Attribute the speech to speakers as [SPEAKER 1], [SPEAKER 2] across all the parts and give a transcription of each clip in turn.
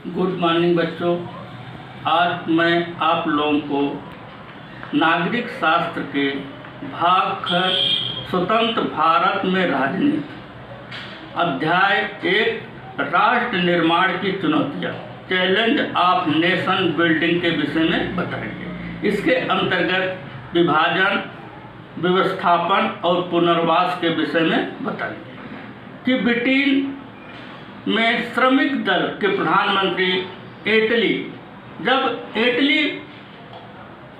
[SPEAKER 1] Good morning बच्चों। आज मैं आप लोगों को नागरिक शास्त्र के भाग ख स्वतंत्र भारत में राजनीति अध्याय 1 राष्ट्र निर्माण की चुनौतियाँ चैलेंज ऑफ नेशन बिल्डिंग के विषय में बताएंगे। इसके अंतर्गत विभाजन, व्यवस्थापन और पुनर्वास के विषय में बताएंगे कि ब्रिटेन में श्रमिक दल के प्रधानमंत्री एटली जब एटली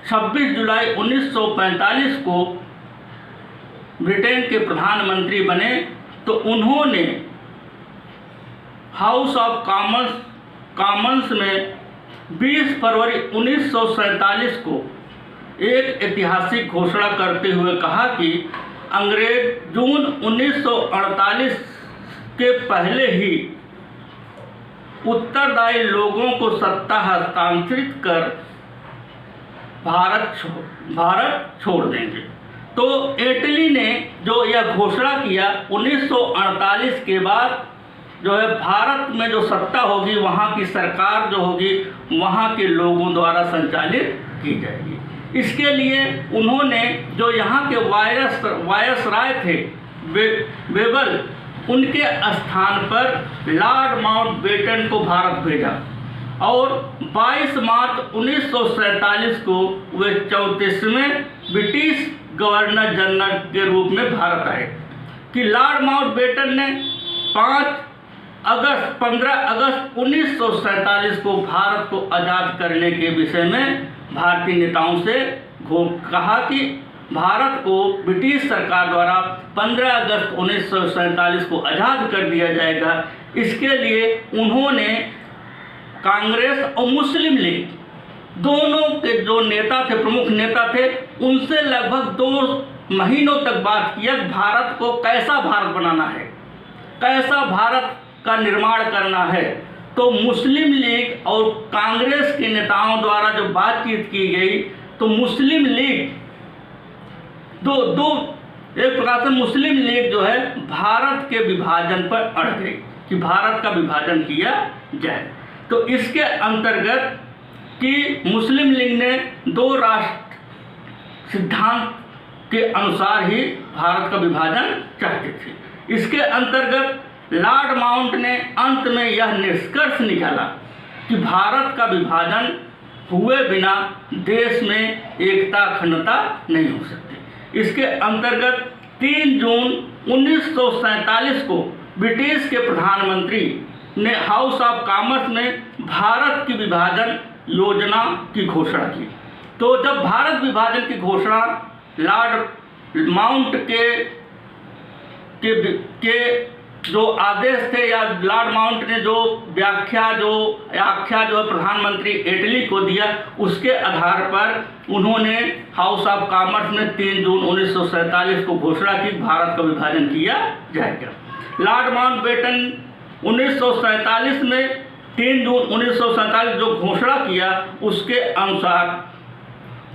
[SPEAKER 1] 26 जुलाई 1945 को ब्रिटेन के प्रधानमंत्री बने तो उन्होंने हाउस ऑफ कॉमन्स में 20 फरवरी 1947 को एक ऐतिहासिक घोषणा करते हुए कहा कि अंग्रेज जून 1948 के पहले ही उत्तरदायी लोगों को सत्ता हस्तांतरित कर भारत छोड़ देंगे। तो इटली ने जो यह घोषणा किया 1948 के बाद जो है भारत में जो सत्ता होगी, वहाँ की सरकार जो होगी वहाँ के लोगों द्वारा संचालित की जाएगी। इसके लिए उन्होंने जो यहाँ के वायसराय थे बेबल, उनके स्थान पर लॉर्ड माउंटबेटन को भारत भेजा और 22 मार्च 1947 को वे 34वें ब्रिटिश गवर्नर जनरल के रूप में भारत आए। कि लॉर्ड माउंटबेटन ने 15 अगस्त 1947 को भारत को आज़ाद करने के विषय में भारतीय नेताओं से कहा कि भारत को ब्रिटिश सरकार द्वारा 15 अगस्त 1947 को आज़ाद कर दिया जाएगा। इसके लिए उन्होंने कांग्रेस और मुस्लिम लीग दोनों के जो नेता थे, प्रमुख नेता थे, उनसे लगभग 2 महीनों तक बात किया भारत को कैसा भारत बनाना है, कैसा भारत का निर्माण करना है। तो मुस्लिम लीग और कांग्रेस के नेताओं द्वारा जो बातचीत की गई तो मुस्लिम लीग एक प्रकार से मुस्लिम लीग जो है भारत के विभाजन पर अड़ गई कि भारत का विभाजन किया जाए। तो इसके अंतर्गत कि मुस्लिम लीग ने 2 राष्ट्र सिद्धांत के अनुसार ही भारत का विभाजन चाहती थी। इसके अंतर्गत लॉर्ड माउंट ने अंत में यह निष्कर्ष निकाला कि भारत का विभाजन हुए बिना देश में एकता अखंडता नहीं हो सकती। इसके अंतर्गत 3 जून 1947 को ब्रिटिश के प्रधानमंत्री ने हाउस ऑफ कॉमन्स में भारत की विभाजन योजना की घोषणा की। तो जब भारत विभाजन की घोषणा लॉर्ड माउंट के जो आदेश थे या लॉर्ड माउंट ने जो आख्या जो प्रधानमंत्री इटली को दिया, उसके आधार पर उन्होंने हाउस ऑफ कॉमन्स में 3 जून 1947 को घोषणा की भारत का विभाजन किया जाएगा। लॉर्ड माउंटबेटन 1947 में 3 जून 1947 जो घोषणा किया उसके अनुसार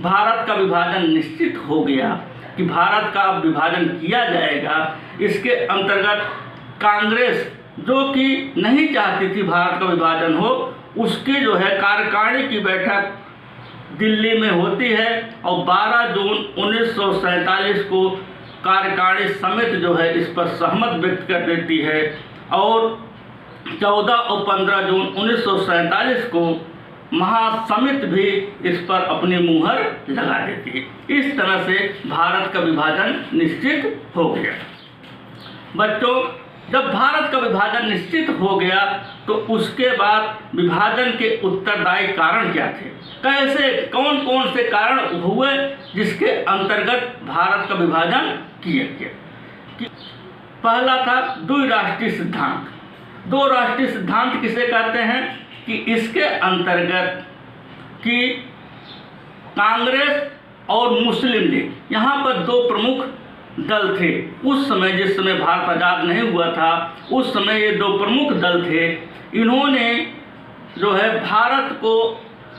[SPEAKER 1] भारत का विभाजन निश्चित हो गया कि भारत का विभाजन किया जाएगा। इसके अंतर्गत कांग्रेस जो कि नहीं चाहती थी भारत का विभाजन हो, उसकी जो है कार्यकारिणी की बैठक दिल्ली में होती है और 12 जून 1947 को कार्यकारिणी समिति जो है इस पर सहमत व्यक्त कर देती है और 14 और 15 जून 1947 को महासमिति भी इस पर अपनी मुहर लगा देती है। इस तरह से भारत का विभाजन निश्चित हो गया। बच्चों, जब भारत का विभाजन निश्चित हो गया तो उसके बाद विभाजन के उत्तरदायी कारण क्या थे, कैसे कौन कौन से कारण हुए जिसके अंतर्गत भारत का विभाजन किया गया। पहला था द्विराष्ट्रीय सिद्धांत। 2 राष्ट्रीय सिद्धांत किसे कहते हैं कि इसके अंतर्गत कि कांग्रेस और मुस्लिम लीग, यहाँ पर 2 प्रमुख दल थे। उस समय जिस समय भारत आज़ाद नहीं हुआ था उस समय ये 2 प्रमुख दल थे। इन्होंने जो है भारत को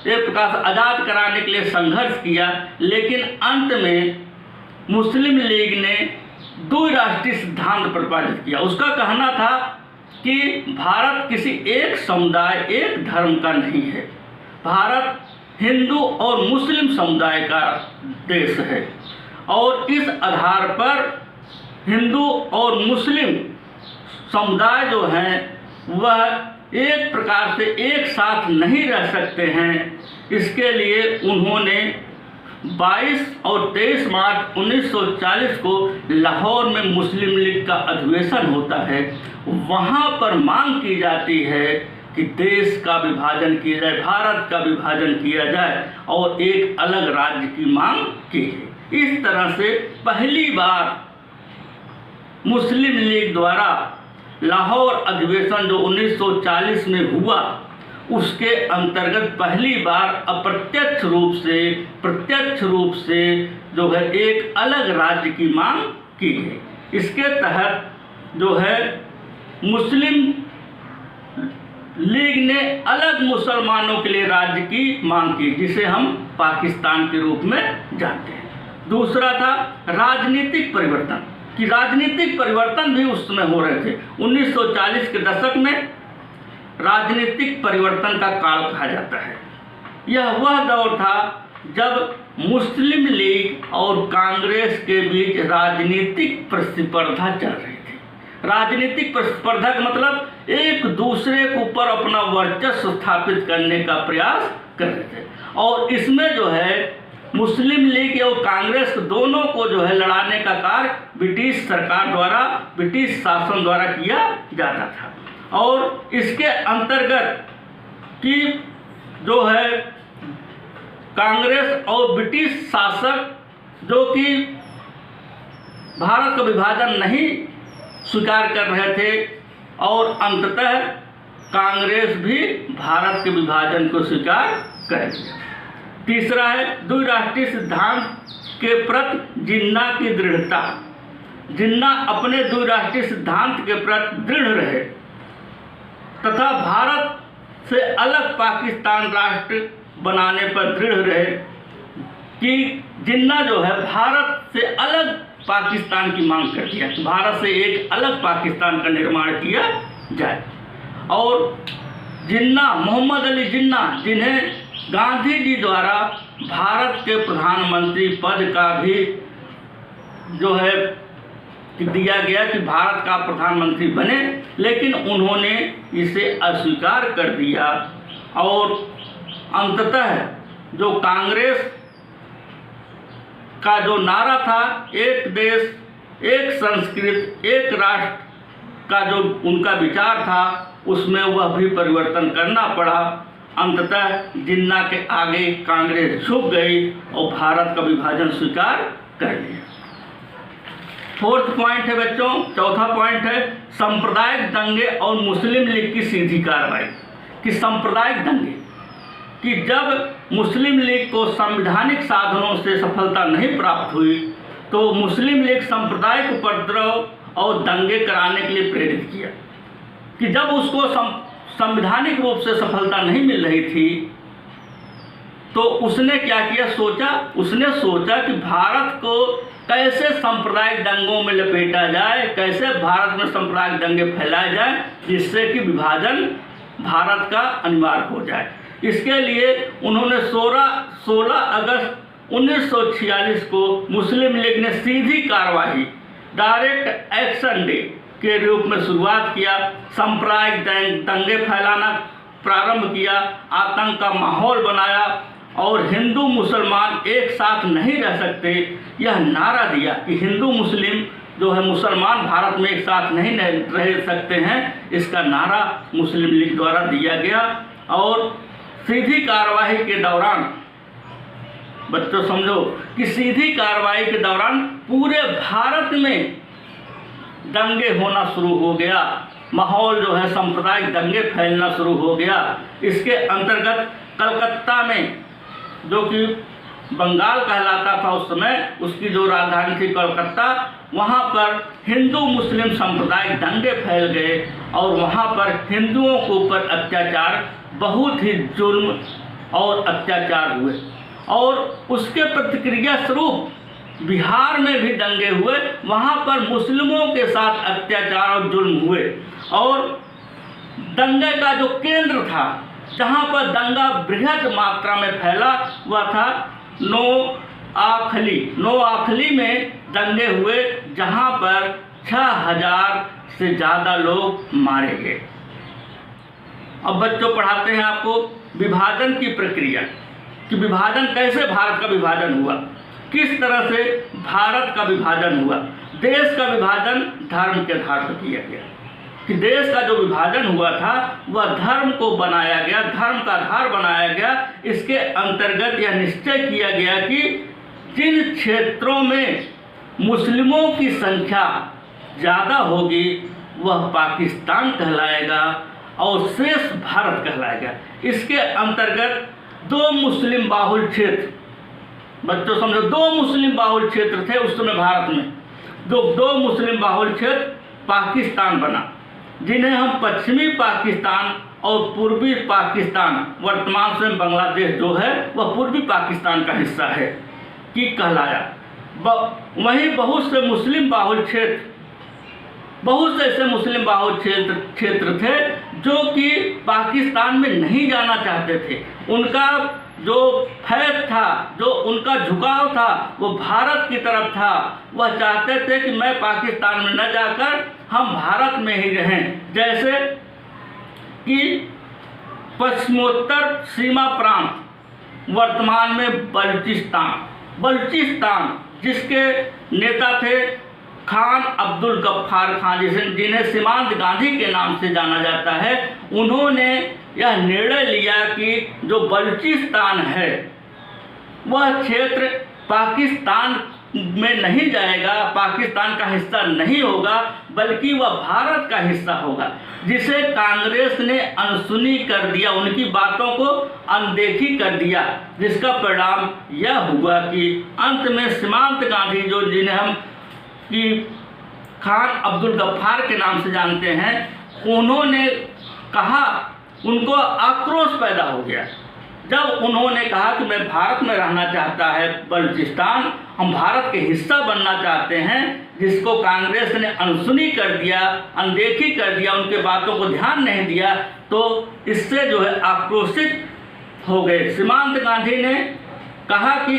[SPEAKER 1] एक प्रकार से आज़ाद कराने के लिए संघर्ष किया, लेकिन अंत में मुस्लिम लीग ने द्विराष्ट्रीय सिद्धांत प्रतिपादित किया। उसका कहना था कि भारत किसी एक समुदाय, एक धर्म का नहीं है। भारत हिंदू और मुस्लिम समुदाय का देश है और इस आधार पर हिंदू और मुस्लिम समुदाय जो हैं वह एक प्रकार से एक साथ नहीं रह सकते हैं। इसके लिए उन्होंने 22 और 23 मार्च 1940 को लाहौर में मुस्लिम लीग का अधिवेशन होता है। वहाँ पर मांग की जाती है कि देश का विभाजन किया जाए, भारत का विभाजन किया जाए और एक अलग राज्य की मांग की गई। इस तरह से पहली बार मुस्लिम लीग द्वारा लाहौर अधिवेशन जो 1940 में हुआ, उसके अंतर्गत पहली बार अप्रत्यक्ष रूप से प्रत्यक्ष रूप से जो है एक अलग राज्य की मांग की गई। इसके तहत जो है मुस्लिम लीग ने अलग मुसलमानों के लिए राज्य की मांग की, जिसे हम पाकिस्तान के रूप में जानते हैं। दूसरा था राजनीतिक परिवर्तन, कि राजनीतिक परिवर्तन भी उस समय हो रहे थे। 1940 के दशक में राजनीतिक परिवर्तन का काल कहा जाता है। यह वह दौर था जब मुस्लिम लीग और कांग्रेस के बीच राजनीतिक प्रतिस्पर्धा चल रही थी। राजनीतिक प्रतिस्पर्धा का मतलब एक दूसरे के ऊपर अपना वर्चस्व स्थापित करने का प्रयास कर रहे थे और इसमें जो है मुस्लिम लीग और कांग्रेस दोनों को जो है लड़ाने का कार्य ब्रिटिश सरकार द्वारा, ब्रिटिश शासन द्वारा किया जाता था। और इसके अंतर्गत कि जो है कांग्रेस और ब्रिटिश शासक जो कि भारत का विभाजन नहीं स्वीकार कर रहे थे और अंततः कांग्रेस भी भारत के विभाजन को स्वीकार कर लिया। तीसरा है द्विराष्ट्रीय सिद्धांत के प्रति जिन्ना की दृढ़ता। जिन्ना अपने द्विराष्ट्रीय सिद्धांत के प्रति दृढ़ रहे तथा भारत से अलग पाकिस्तान राष्ट्र बनाने पर दृढ़ रहे कि जिन्ना जो है भारत से अलग पाकिस्तान की मांग कर दिया, भारत से एक अलग पाकिस्तान का निर्माण किया जाए। और जिन्ना, मोहम्मद अली जिन्ना, जिन्हें गांधी जी द्वारा भारत के प्रधानमंत्री पद का भी जो है दिया गया कि भारत का प्रधानमंत्री बने, लेकिन उन्होंने इसे अस्वीकार कर दिया और अंततः जो कांग्रेस का जो नारा था, एक देश एक संस्कृत एक राष्ट्र का जो उनका विचार था, उसमें वह भी परिवर्तन करना पड़ा। अंततः जिन्ना के आगे कांग्रेस झुक गई और भारत का विभाजन स्वीकार कर लिया। फोर्थ पॉइंट है बच्चों, चौथा पॉइंट है सांप्रदायिक दंगे और मुस्लिम लीग की सीधी कार्रवाई। कि सांप्रदायिक दंगे, कि जब मुस्लिम लीग को संवैधानिक साधनों से सफलता नहीं प्राप्त हुई तो मुस्लिम लीग सांप्रदायिक उपद्रव और दंगे कराने के लिए प्रेरित किया। कि जब उसको संवैधानिक रूप से सफलता नहीं मिल रही थी तो उसने क्या किया, उसने सोचा कि भारत को कैसे सांप्रदायिक दंगों में लपेटा जाए, कैसे भारत में सांप्रदायिक दंगे फैलाए जाए जिससे कि विभाजन भारत का अनिवार्य हो जाए। इसके लिए उन्होंने 16 अगस्त 1946 को मुस्लिम लीग ने सीधी कार्रवाई, डायरेक्ट एक्शन डे के रूप में शुरुआत किया। सांप्रदायिक दंगे फैलाना प्रारंभ किया, आतंक का माहौल बनाया और हिंदू मुसलमान एक साथ नहीं रह सकते यह नारा दिया कि हिंदू मुस्लिम जो है मुसलमान भारत में एक साथ नहीं रह सकते हैं, इसका नारा मुस्लिम लीग द्वारा दिया गया। और सीधी कार्रवाई के दौरान बच्चों समझो कि सीधी कार्रवाई के दौरान पूरे भारत में दंगे होना शुरू हो गया, माहौल जो है सांप्रदायिक दंगे फैलना शुरू हो गया। इसके अंतर्गत कलकत्ता में, जो कि बंगाल कहलाता था उस समय, उसकी जो राजधानी थी कलकत्ता, वहाँ पर हिंदू मुस्लिम सांप्रदायिक दंगे फैल गए और वहाँ पर हिंदुओं के ऊपर अत्याचार, बहुत ही जुल्म और अत्याचार हुए। और उसके प्रतिक्रिया स्वरूप बिहार में भी दंगे हुए, वहाँ पर मुस्लिमों के साथ अत्याचार और जुल्म हुए। और दंगे का जो केंद्र था, जहाँ पर दंगा बृहद मात्रा में फैला हुआ था, नोआखली में दंगे हुए, जहाँ पर 6000 से ज़्यादा लोग मारे गए। अब बच्चों पढ़ाते हैं आपको विभाजन की प्रक्रिया, कि विभाजन कैसे भारत का विभाजन हुआ, किस तरह से भारत का विभाजन हुआ। देश का विभाजन धर्म के आधार पर किया गया, कि देश का जो विभाजन हुआ था वह धर्म को बनाया गया, धर्म का आधार बनाया गया। इसके अंतर्गत यह निश्चय किया गया कि जिन क्षेत्रों में मुस्लिमों की संख्या ज़्यादा होगी वह पाकिस्तान कहलाएगा और शेष भारत कहलाएगा। इसके अंतर्गत 2 मुस्लिम बाहुल क्षेत्र, बच्चों समझो, 2 मुस्लिम बाहुल क्षेत्र थे उस समय भारत में। 2 मुस्लिम बाहुल क्षेत्र पाकिस्तान बना, जिन्हें हम पश्चिमी पाकिस्तान और पूर्वी पाकिस्तान, वर्तमान में बांग्लादेश जो है वह पूर्वी पाकिस्तान का हिस्सा है, कि कहलाया। वहीं बहुत से मुस्लिम बाहुल क्षेत्र, बहुत से ऐसे मुस्लिम बाहुल क्षेत्र थे जो कि पाकिस्तान में नहीं जाना चाहते थे। उनका जो फैज था, जो उनका झुकाव था वो भारत की तरफ था। वह चाहते थे कि मैं पाकिस्तान में न जाकर हम भारत में ही रहें। जैसे कि पश्चिमोत्तर सीमा प्रांत, वर्तमान में बलूचिस्तान, जिसके नेता थे खान अब्दुल गफ्फार खान, जिन्हें सीमांत गांधी के नाम से जाना जाता है। उन्होंने यह निर्णय लिया कि जो बलूचिस्तान है वह क्षेत्र पाकिस्तान में नहीं जाएगा, पाकिस्तान का हिस्सा नहीं होगा, बल्कि वह भारत का हिस्सा होगा, जिसे कांग्रेस ने अनसुनी कर दिया, उनकी बातों को अनदेखी कर दिया, जिसका परिणाम यह हुआ कि अंत में सीमांत गांधी, जो जिन्हें हम कि खान अब्दुल गफ्फार के नाम से जानते हैं, उन्होंने कहा, उनको आक्रोश पैदा हो गया जब उन्होंने कहा कि मैं भारत में रहना चाहता है बलूचिस्तान, हम भारत के हिस्सा बनना चाहते हैं, जिसको कांग्रेस ने अनसुनी कर दिया, अनदेखी कर दिया, उनके बातों को ध्यान नहीं दिया। तो इससे जो है आक्रोशित हो गए। सीमांत गांधी ने कहा कि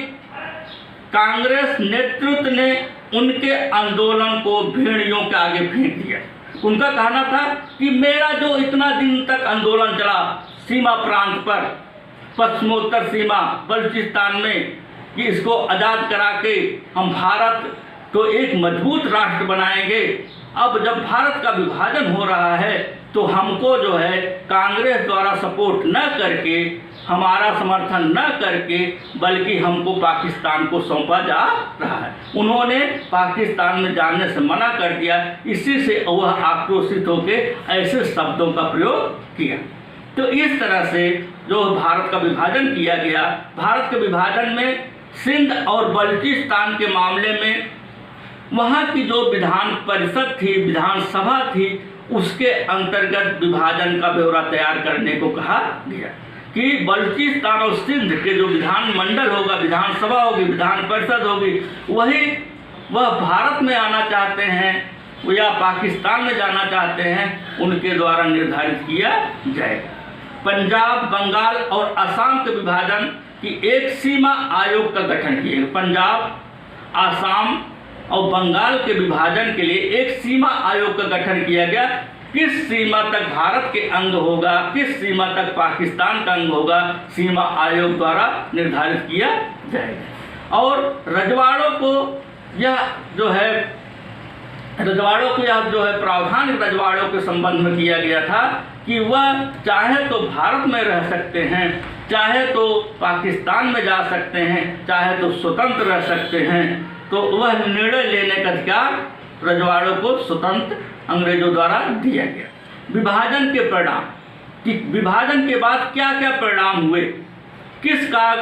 [SPEAKER 1] कांग्रेस नेतृत्व ने उनके आंदोलन को भेड़ियों के आगे फेंक दिया। उनका कहना था कि मेरा जो इतना दिन तक आंदोलन चला सीमा प्रांत पर, पश्चिमोत्तर सीमा बलूचिस्तान में, कि इसको आज़ाद करा के हम भारत को एक मजबूत राष्ट्र बनाएंगे। अब जब भारत का विभाजन हो रहा है तो हमको जो है कांग्रेस द्वारा सपोर्ट न करके, हमारा समर्थन न करके, बल्कि हमको पाकिस्तान को सौंपा जा रहा है। उन्होंने पाकिस्तान में जाने से मना कर दिया। इसी से वह आक्रोशित होकर ऐसे शब्दों का प्रयोग किया। तो इस तरह से जो भारत का विभाजन किया गया, भारत के विभाजन में सिंध और बलूचिस्तान के मामले में वहाँ की जो विधान परिषद थी, विधानसभा थी, उसके अंतर्गत विभाजन का ब्यौरा तैयार करने को कहा गया कि बलूचिस्तान और सिंध के जो विधानमंडल होगा, विधानसभा होगी, विधान परिषद होगी, वह भारत में आना चाहते हैं या पाकिस्तान में जाना चाहते हैं, उनके द्वारा निर्धारित किया जाएगा। पंजाब, बंगाल और असम के विभाजन की एक सीमा आयोग का गठन किया। पंजाब, असम और बंगाल के विभाजन के लिए एक सीमा आयोग का गठन किया गया। किस सीमा तक भारत के अंग होगा, किस सीमा तक पाकिस्तान का अंग होगा, सीमा आयोग द्वारा निर्धारित किया जाएगा। और रजवाड़ों को यह जो है प्रावधान रजवाड़ों के संबंध में किया गया था कि वह चाहे तो भारत में रह सकते हैं, चाहे तो पाकिस्तान में जा सकते हैं, चाहे तो स्वतंत्र रह सकते हैं। तो वह निर्णय लेने का अधिकार रजवाड़ों को स्वतंत्र अंग्रेजों द्वारा दिया गया। विभाजन के परिणाम, कि विभाजन के बाद क्या क्या परिणाम हुए, किसका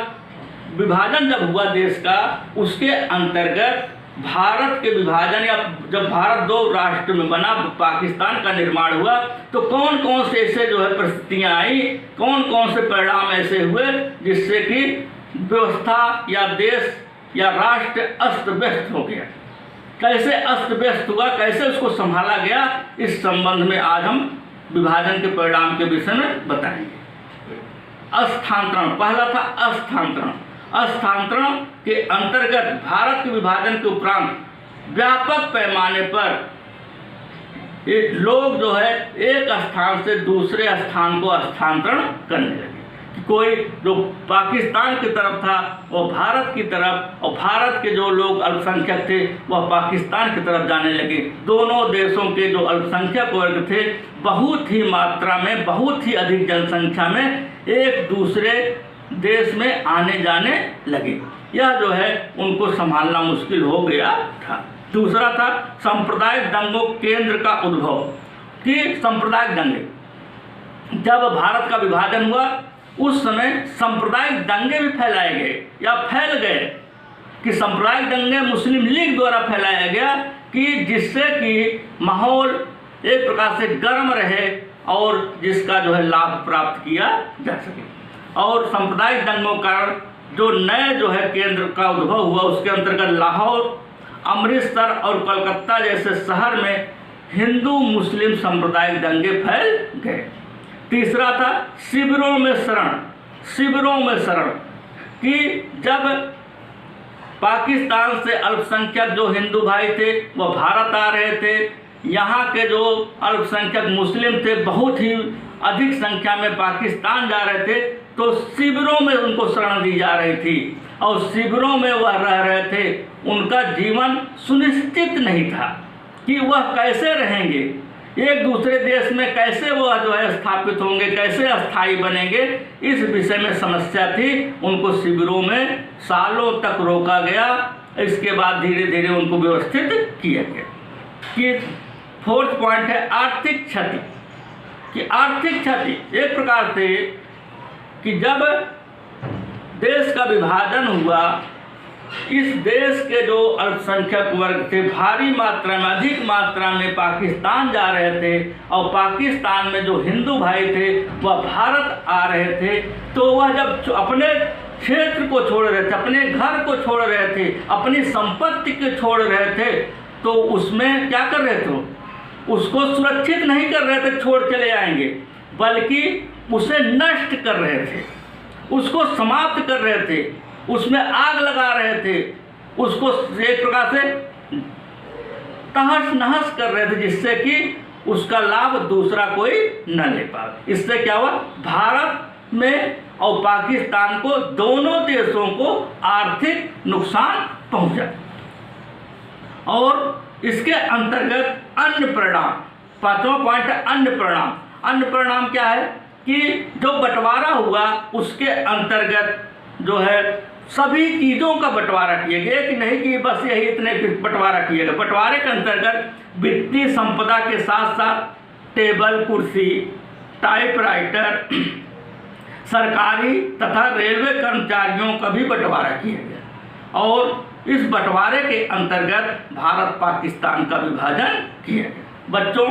[SPEAKER 1] विभाजन जब हुआ देश का, उसके अंतर्गत भारत के विभाजन या जब भारत 2 राष्ट्र में बना, पाकिस्तान का निर्माण हुआ, तो कौन कौन से ऐसे जो है परिस्थितियाँ आई, कौन कौन से परिणाम ऐसे हुए जिससे कि व्यवस्था या देश या राष्ट्र अस्त व्यस्त हो गया। कैसे अस्त व्यस्त हुआ, कैसे उसको संभाला गया, इस संबंध में आज हम विभाजन के परिणाम के विषय में बताएंगे। स्थानांतरण, पहला था स्थानांतरण। स्थानांतरण के अंतर्गत भारत के विभाजन के उपरांत व्यापक पैमाने पर लोग जो है एक स्थान से दूसरे स्थान को स्थानांतरण करने लगे। कोई जो पाकिस्तान की तरफ था वो भारत की तरफ, और भारत के जो लोग अल्पसंख्यक थे वह पाकिस्तान की तरफ जाने लगे। दोनों देशों के जो अल्पसंख्यक वर्ग थे बहुत ही मात्रा में, बहुत ही अधिक जनसंख्या में एक दूसरे देश में आने जाने लगे। यह जो है उनको संभालना मुश्किल हो गया था। दूसरा था सांप्रदायिक दंगों केंद्र का उद्भव। कि सांप्रदायिक दंगे, जब भारत का विभाजन हुआ उस समय सांप्रदायिक दंगे भी फैलाए गए या फैल गए, कि सांप्रदायिक दंगे मुस्लिम लीग द्वारा फैलाया गया कि जिससे कि माहौल एक प्रकार से गर्म रहे और जिसका जो है लाभ प्राप्त किया जा सके। और सांप्रदायिक दंगों का जो नए जो है केंद्र का उद्भव हुआ उसके अंतर्गत लाहौर, अमृतसर और कलकत्ता जैसे शहर में हिंदू मुस्लिम सांप्रदायिक दंगे फैल गए। तीसरा था शिविरों में शरण। शिविरों में शरण कि जब पाकिस्तान से अल्पसंख्यक जो हिंदू भाई थे वो भारत आ रहे थे, यहाँ के जो अल्पसंख्यक मुस्लिम थे बहुत ही अधिक संख्या में पाकिस्तान जा रहे थे, तो शिविरों में उनको शरण दी जा रही थी और शिविरों में वह रह रहे थे। उनका जीवन सुनिश्चित नहीं था कि वह कैसे रहेंगे, एक दूसरे देश में कैसे वह जो है स्थापित होंगे, कैसे अस्थायी बनेंगे, इस विषय में समस्या थी। उनको शिविरों में सालों तक रोका गया। इसके बाद धीरे धीरे उनको व्यवस्थित किया गया। कि फोर्थ पॉइंट है आर्थिक क्षति। कि आर्थिक क्षति एक प्रकार से कि जब देश का विभाजन हुआ, इस देश के जो अल्पसंख्यक वर्ग थे भारी मात्रा में, अधिक मात्रा में पाकिस्तान जा रहे थे और पाकिस्तान में जो हिंदू भाई थे वह भारत आ रहे थे। तो वह जब अपने क्षेत्र को छोड़ रहे थे, अपने घर को छोड़ रहे थे, अपनी संपत्ति को छोड़ रहे थे, तो उसमें क्या कर रहे थे? उसको सुरक्षित नहीं कर रहे थे छोड़ चले आएंगे, बल्कि उसे नष्ट कर रहे थे, उसको समाप्त कर रहे थे, उसमें आग लगा रहे थे, उसको एक प्रकार से तहस नहस कर रहे थे, जिससे कि उसका लाभ दूसरा कोई न ले पाए। इससे क्या हुआ? भारत में और पाकिस्तान को, दोनों देशों को आर्थिक नुकसान पहुंचा। और इसके अंतर्गत अन्य परिणाम, पांचवा पॉइंट है अन्य परिणाम। अन्य परिणाम क्या है कि जो बंटवारा हुआ उसके अंतर्गत जो है सभी चीज़ों का बंटवारा किया गया, कि नहीं कि बस यही इतने बंटवारा किया गया। बंटवारे के अंतर्गत वित्तीय संपदा के साथ साथ टेबल कुर्सी, टाइपराइटर, सरकारी तथा रेलवे कर्मचारियों का भी बंटवारा किया गया। और इस बंटवारे के अंतर्गत भारत पाकिस्तान का विभाजन किया गया। बच्चों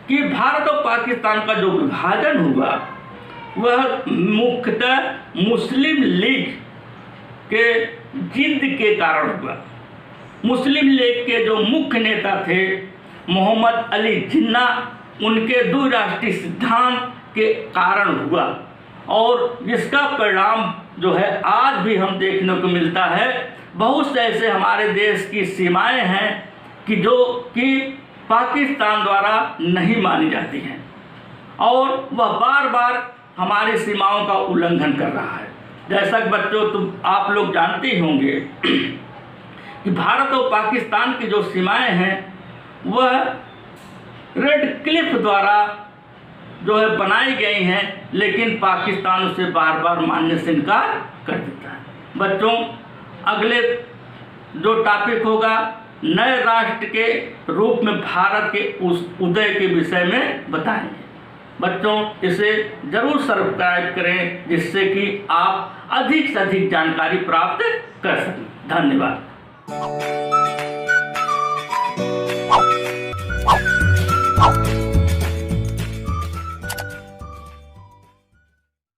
[SPEAKER 1] कि भारत और पाकिस्तान का जो विभाजन हुआ वह मुख्यतः मुस्लिम लीग के जिद के कारण हुआ। मुस्लिम लीग के जो मुख्य नेता थे मोहम्मद अली जिन्ना, उनके द्विराष्ट्रीय सिद्धांत के कारण हुआ, और जिसका परिणाम जो है आज भी हम देखने को मिलता है। बहुत से ऐसे हमारे देश की सीमाएं हैं कि जो कि पाकिस्तान द्वारा नहीं मानी जाती हैं, और वह बार बार हमारी सीमाओं का उल्लंघन कर रहा है। जैसा कि बच्चों आप लोग जानते ही होंगे कि भारत और पाकिस्तान की जो सीमाएं हैं वह रेड क्लिफ द्वारा जो है बनाई गई हैं, लेकिन पाकिस्तान उसे बार बार मानने से इनकार कर देता है। बच्चों अगले जो टॉपिक होगा नए राष्ट्र के रूप में भारत के उस उदय के विषय में बताएंगे। बच्चों इसे जरूर सब्सक्राइब करें, जिससे कि आप अधिक से अधिक जानकारी प्राप्त कर सकें। धन्यवाद।